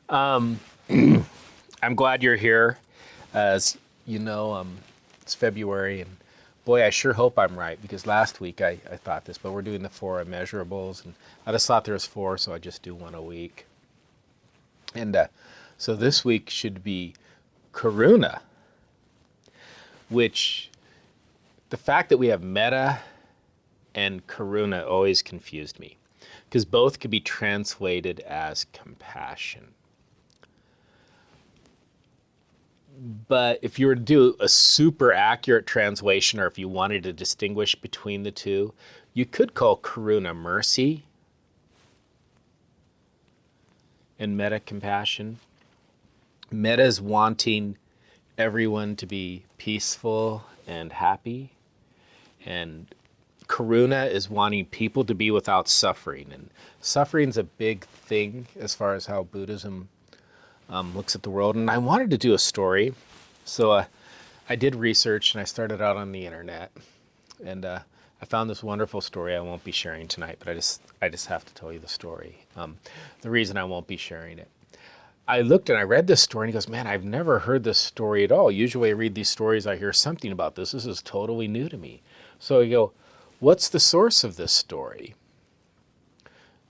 Um, I'm glad you're here. As you know, it's February, and boy, I sure hope I'm right because last week I thought this, but we're doing the four immeasurables, and I just thought there was four, so I just do one a week. And so this week should be Karuna, which the fact that we have metta and Karuna always confused me because both could be translated as compassion. But if you were to do a super accurate translation, or if you wanted to distinguish between the two, you could call Karuna mercy and metta compassion. Metta is wanting everyone to be peaceful and happy, and Karuna is wanting people to be without suffering. And suffering's a big thing as far as how Buddhism looks at the world. And I wanted to do a story. So I did research and I started out on the internet. And I found this wonderful story I won't be sharing tonight, but I just have to tell you the story. The reason I won't be sharing it. I looked and I read this story and he goes, man, I've never heard this story at all. Usually I read these stories, I hear something about this. This is totally new to me. So I go, what's the source of this story?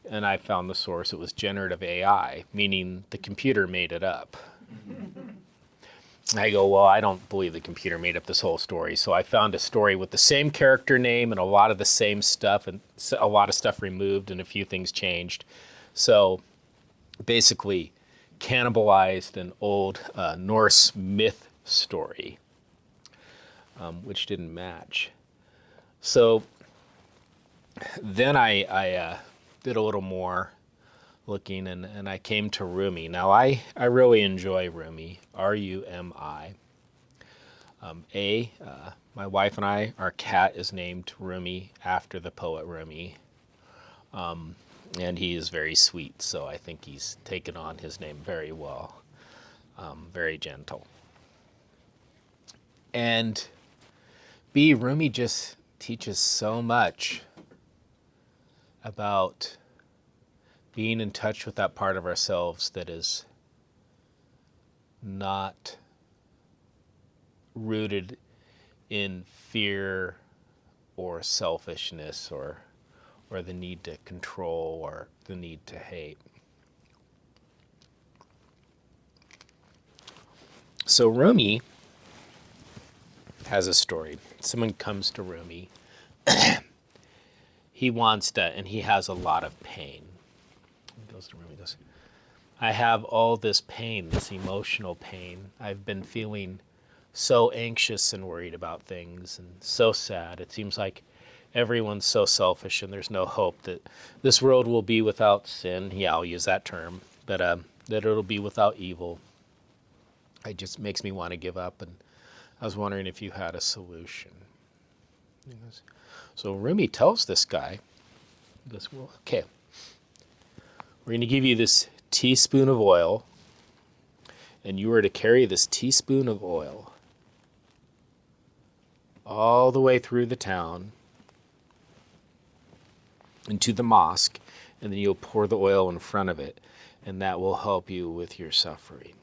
And I found the source. It was generative AI, meaning the computer made it up. I go, well, I don't believe the computer made up this whole story. So I found a story with the same character name and a lot of the same stuff, and a lot of stuff removed and a few things changed. So basically cannibalized an old Norse myth story, which didn't match. So then I did a little more looking, and I came to Rumi. Now, I really enjoy Rumi, R-U-M-I. My wife and I, our cat is named Rumi after the poet Rumi. And he is very sweet, so I think he's taken on his name very well. Very gentle. And B, Rumi just teaches so much about being in touch with that part of ourselves that is not rooted in fear or selfishness or the need to control or the need to hate. So Rumi has a story. Someone comes to Rumi. He wants to, and he has a lot of pain. He goes to Rumi and goes, I have all this pain, this emotional pain. I've been feeling so anxious and worried about things and so sad. It seems like everyone's so selfish and there's no hope that this world will be without sin. Yeah, I'll use that term. But that it'll be without evil. It just makes me want to give up. And I was wondering if you had a solution. He goes, so Rumi tells this guy, he goes, well, okay, we're going to give you this teaspoon of oil, and you are to carry this teaspoon of oil all the way through the town into the mosque, and then you'll pour the oil in front of it, and that will help you with your suffering,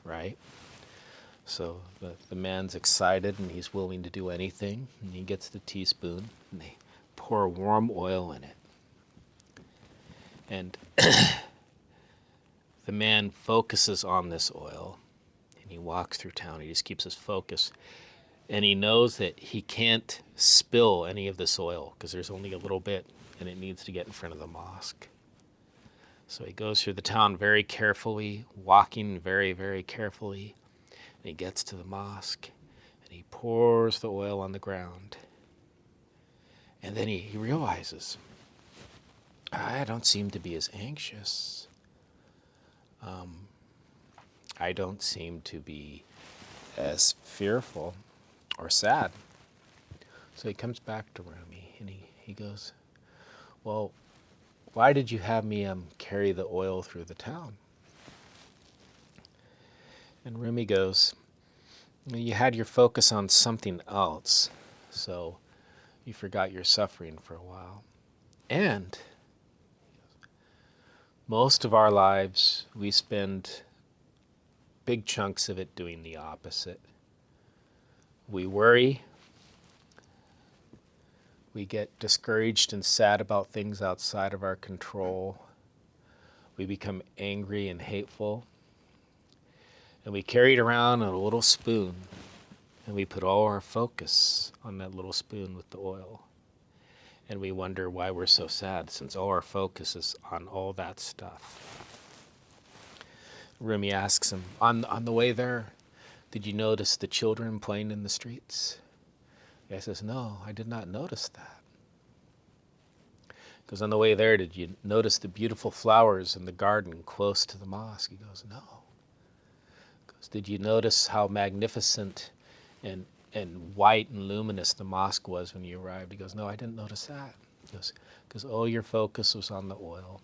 right? So the man's excited, and he's willing to do anything, and he gets the teaspoon, and they pour warm oil in it. And the man focuses on this oil, and he walks through town. He just keeps his focus, and he knows that he can't spill any of this oil because there's only a little bit, and it needs to get in front of the mosque. So he goes through the town very carefully, walking very, very carefully. And he gets to the mosque, and he pours the oil on the ground. And then he realizes, I don't seem to be as anxious. I don't seem to be as fearful or sad. So he comes back to Rumi, and he goes, well, why did you have me carry the oil through the town? And Rumi goes, you had your focus on something else, so you forgot your suffering for a while. And Most of our lives, we spend big chunks of it doing the opposite. We worry, we get discouraged and sad about things outside of our control. We become angry and hateful. And we carry it around on a little spoon. And we put all our focus on that little spoon with the oil. And we wonder why we're so sad, since all our focus is on all that stuff. Rumi asks him, on the way there, did you notice the children playing in the streets? The guy says, no, I did not notice that. He goes, on the way there, did you notice the beautiful flowers in the garden close to the mosque? He goes, no. He goes, did you notice how magnificent and white and luminous the mosque was when you arrived? He goes, no, I didn't notice that. He goes, because all your focus was on the oil.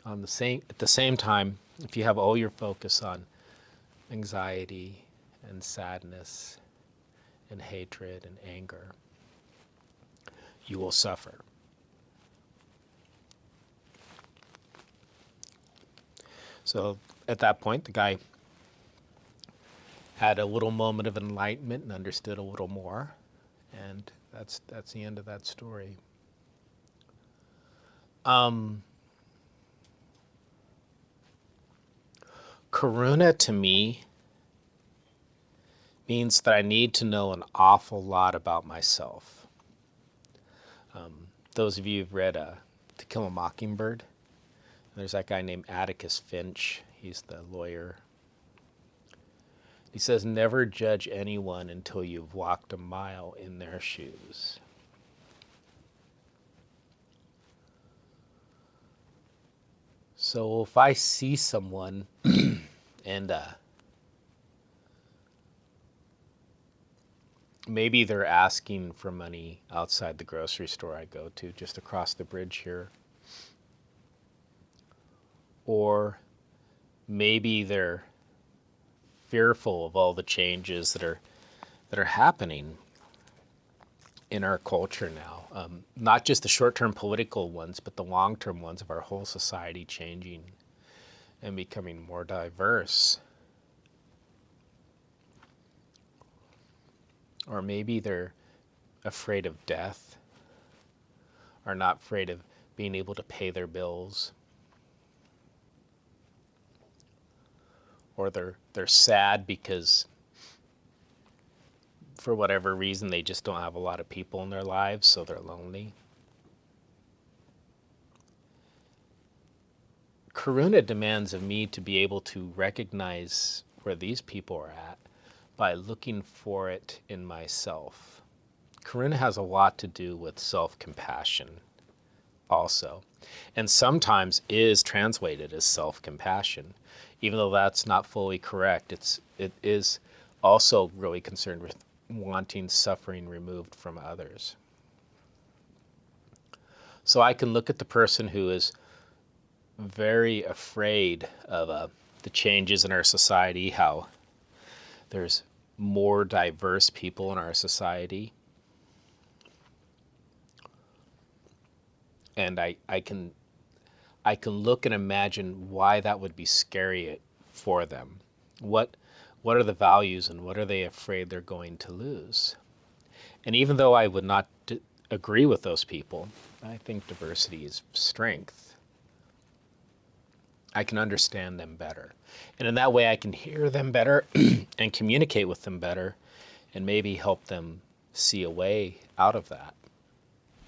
At the same time, if you have all your focus on anxiety and sadness and hatred and anger, you will suffer. So at that point, the guy had a little moment of enlightenment and understood a little more, and that's the end of that story. Karuna to me means that I need to know an awful lot about myself. Those of you who've read To Kill a Mockingbird, there's that guy named Atticus Finch. He's the lawyer. He says, never judge anyone until you've walked a mile in their shoes. So if I see someone and maybe they're asking for money outside the grocery store I go to, just across the bridge here, or maybe they're fearful of all the changes that are happening in our culture now, not just the short-term political ones, but the long-term ones of our whole society changing and becoming more diverse. Or maybe they're afraid of death, are not afraid of being able to pay their bills, or they're sad because for whatever reason they just don't have a lot of people in their lives, so they're lonely. Karuna demands of me to be able to recognize where these people are at by looking for it in myself. Karuna has a lot to do with self-compassion also, and sometimes is translated as self-compassion, even though that's not fully correct. It is also really concerned with wanting suffering removed from others. So I can look at the person who is very afraid of the changes in our society, how there's more diverse people in our society. And I can look and imagine why that would be scary for them. What are the values and what are they afraid they're going to lose? And even though I would not agree with those people, I think diversity is strength. I can understand them better. And in that way I can hear them better and communicate with them better and maybe help them see a way out of that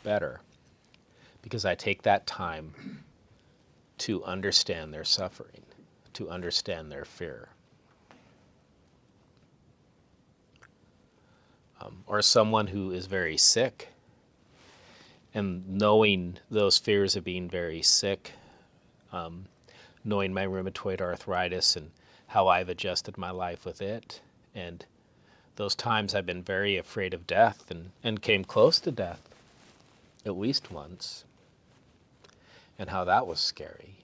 better. Because I take that time to understand their suffering, to understand their fear. Or someone who is very sick, and knowing those fears of being very sick, knowing my rheumatoid arthritis and how I've adjusted my life with it, and those times I've been very afraid of death and came close to death at least once, and how that was scary.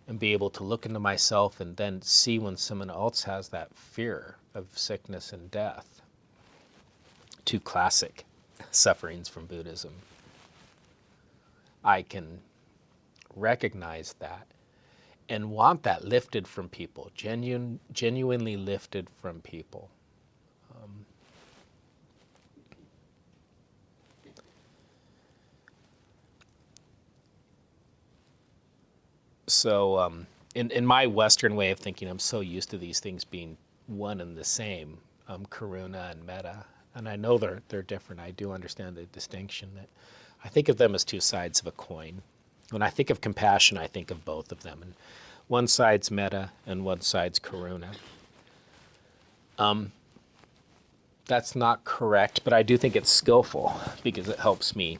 And be able to look into myself and then see when someone else has that fear of sickness and death. Two classic sufferings from Buddhism. I can recognize that, and want that lifted from people, genuinely lifted from people. In my Western way of thinking, I'm so used to these things being one and the same, Karuna and Metta, and I know they're different. I do understand the distinction. That I think of them as two sides of a coin. When I think of compassion, I think of both of them, and one side's Metta and one side's Karuna. That's not correct, but I do think it's skillful because it helps me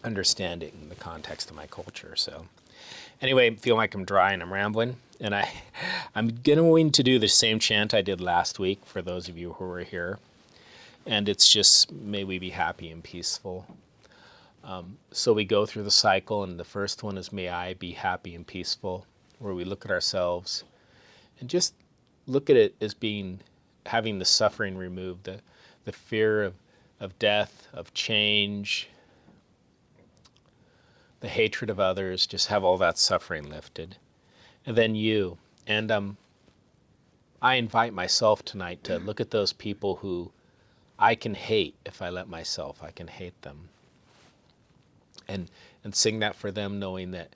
understand it in the context of my culture. So anyway, I feel like I'm dry and I'm rambling, and I'm going to do the same chant I did last week for those of you who were here, and it's just, may we be happy and peaceful. So we go through the cycle, and the first one is, may I be happy and peaceful, where we look at ourselves and just look at it as being, having the suffering removed, the fear of death, of change, the hatred of others, just have all that suffering lifted. And then you. And I invite myself tonight to look at those people who I can hate if I let myself. I can hate them. And sing that for them, knowing that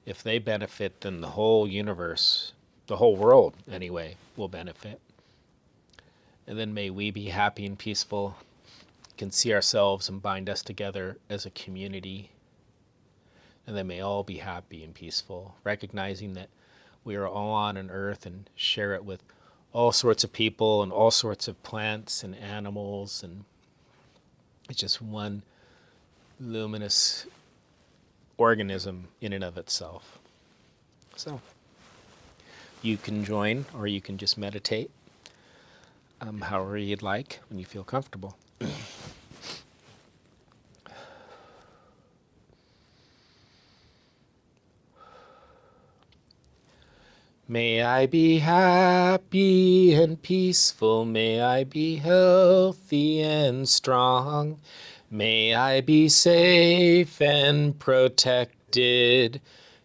if they benefit, then the whole universe, the whole world anyway, will benefit. And then may we be happy and peaceful, can see ourselves and bind us together as a community. And then may all be happy and peaceful, recognizing that we are all on an earth and share it with all sorts of people and all sorts of plants and animals, and it's just one luminous organism in and of itself. So you can join, or you can just meditate, however you'd like, when you feel comfortable. May I be happy and peaceful, may I be healthy and strong, may I be safe and protected,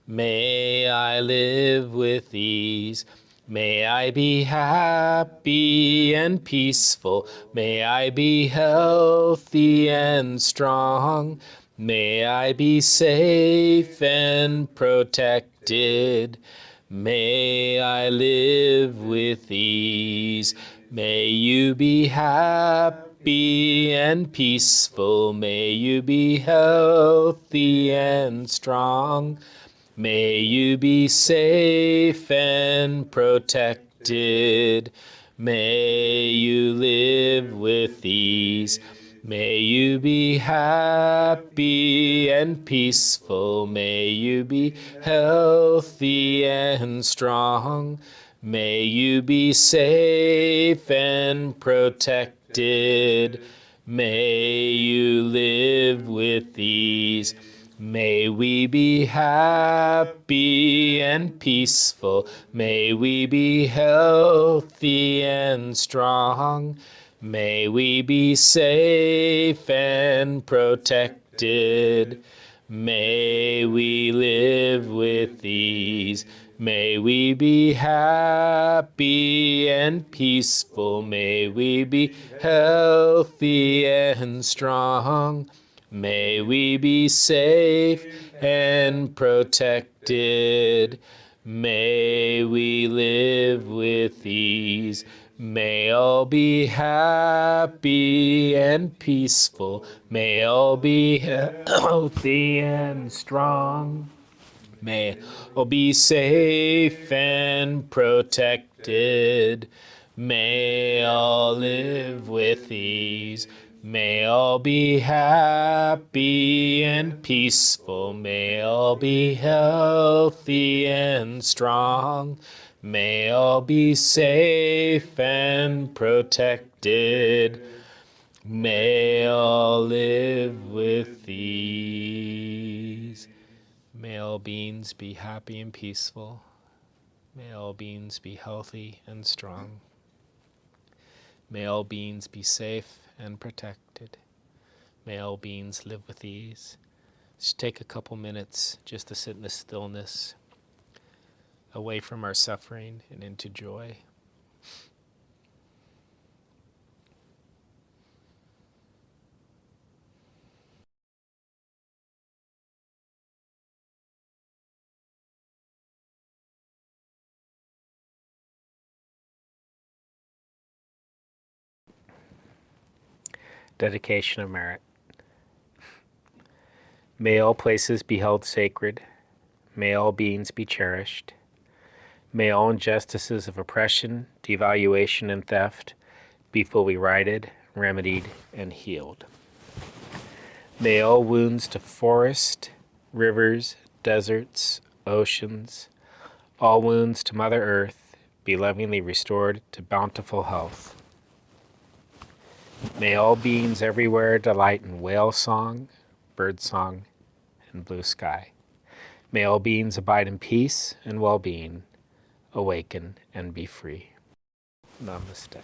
may I live with ease, may I be happy and peaceful, may I be healthy and strong, may I be safe and protected, may I live with ease. May you be happy and peaceful. May you be healthy and strong. May you be safe and protected. May you live with ease. May you be happy and peaceful. May you be healthy and strong. May you be safe and protected. May you live with ease. May we be happy and peaceful. May we be healthy and strong. May we be safe and protected. May we live with ease. May we be happy and peaceful. May we be healthy and strong. May we be safe and protected. May we live with ease. May all be happy and peaceful. May all be healthy and strong. May all be safe and protected. May all live with ease. May all be happy and peaceful. May all be healthy and strong. May all be safe and protected. May all live with ease. May all beings be happy and peaceful. May all beings be healthy and strong. May all beings be safe and protected. May all beings live with ease. Just take a couple minutes just to sit in the stillness, away from our suffering and into joy. Dedication of merit. May all places be held sacred. May all beings be cherished. May all injustices of oppression, devaluation, and theft be fully righted, remedied, and healed. May all wounds to forest, rivers, deserts, oceans, all wounds to Mother Earth be lovingly restored to bountiful health. May all beings everywhere delight in whale song, bird song, and blue sky. May all beings abide in peace and well-being, awaken and be free. Namaste.